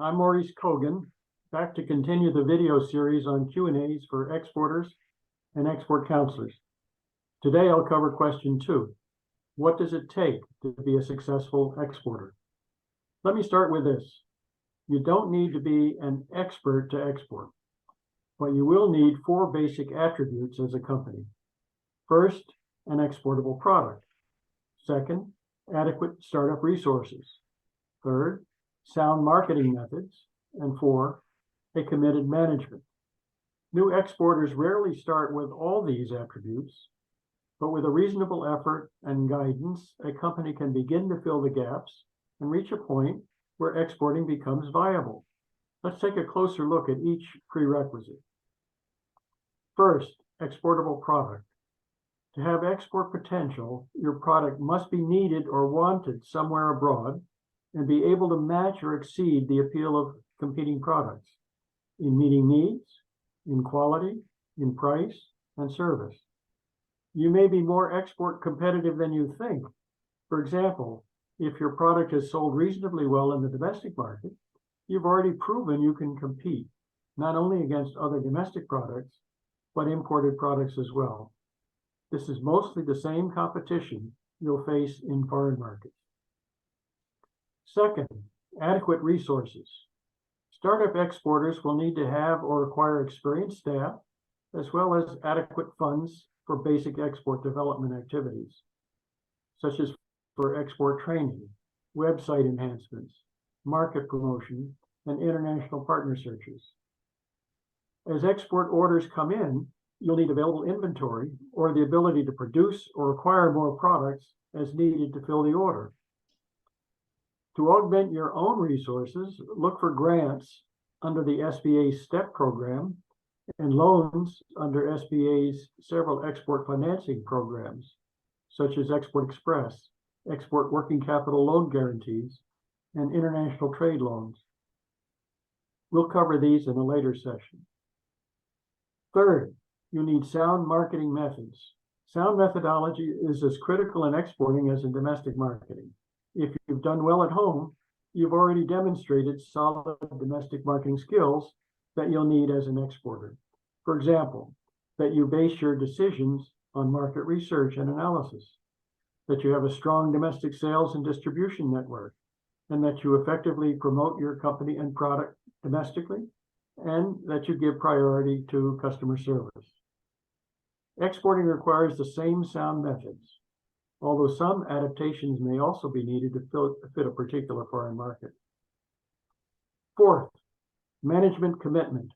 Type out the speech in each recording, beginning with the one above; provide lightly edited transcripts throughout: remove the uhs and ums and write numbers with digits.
I'm Maurice Kogan, back to continue the video series on Q&As for exporters and export counselors. Today I'll cover question 2. What does it take to be a successful exporter? Let me start with this. You don't need to be an expert to export, but you will need 4 basic attributes as a company. First, an exportable product. Second, adequate startup resources. Third, sound marketing methods. And 4, a committed management. New exporters rarely start with all these attributes, but with a reasonable effort and guidance, a company can begin to fill the gaps and reach a point where exporting becomes viable. Let's take a closer look at each prerequisite. First, exportable product. To have export potential, your product must be needed or wanted somewhere abroad and be able to match or exceed the appeal of competing products in meeting needs, in quality, in price, and service. You may be more export competitive than you think. For example, if your product is sold reasonably well in the domestic market, you've already proven you can compete, not only against other domestic products, but imported products as well. This is mostly the same competition you'll face in foreign markets. Second, adequate resources. Startup exporters will need to have or acquire experienced staff, as well as adequate funds for basic export development activities, such as for export training, website enhancements, market promotion, and international partner searches. As export orders come in, you'll need available inventory or the ability to produce or acquire more products as needed to fill the order. To augment your own resources, look for grants under the SBA STEP program and loans under SBA's several export financing programs, such as Export Express, Export Working Capital Loan Guarantees, and international trade loans. We'll cover these in a later session. Third, you need sound marketing methods. Sound methodology is as critical in exporting as in domestic marketing. If you've done well at home, you've already demonstrated solid domestic marketing skills that you'll need as an exporter. For example, that you base your decisions on market research and analysis, that you have a strong domestic sales and distribution network, and that you effectively promote your company and product domestically, and that you give priority to customer service. Exporting requires the same sound methods, although some adaptations may also be needed to fit a particular foreign market. Fourth, management commitment.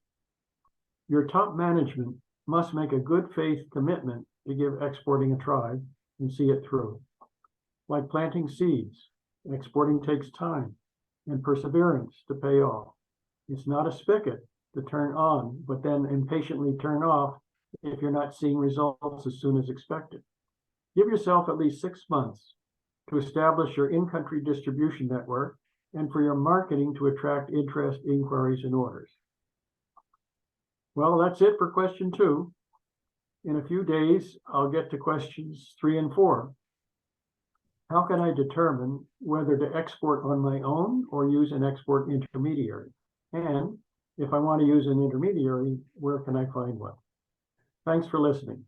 Your top management must make a good faith commitment to give exporting a try and see it through. Like planting seeds, exporting takes time and perseverance to pay off. It's not a spigot to turn on, but then impatiently turn off if you're not seeing results as soon as expected. Give yourself at least 6 months to establish your in-country distribution network and for your marketing to attract interest, inquiries, and orders. Well, that's it for question 2. In a few days, I'll get to questions 3 and 4. How can I determine whether to export on my own or use an export intermediary? And if I want to use an intermediary, where can I find one? Thanks for listening.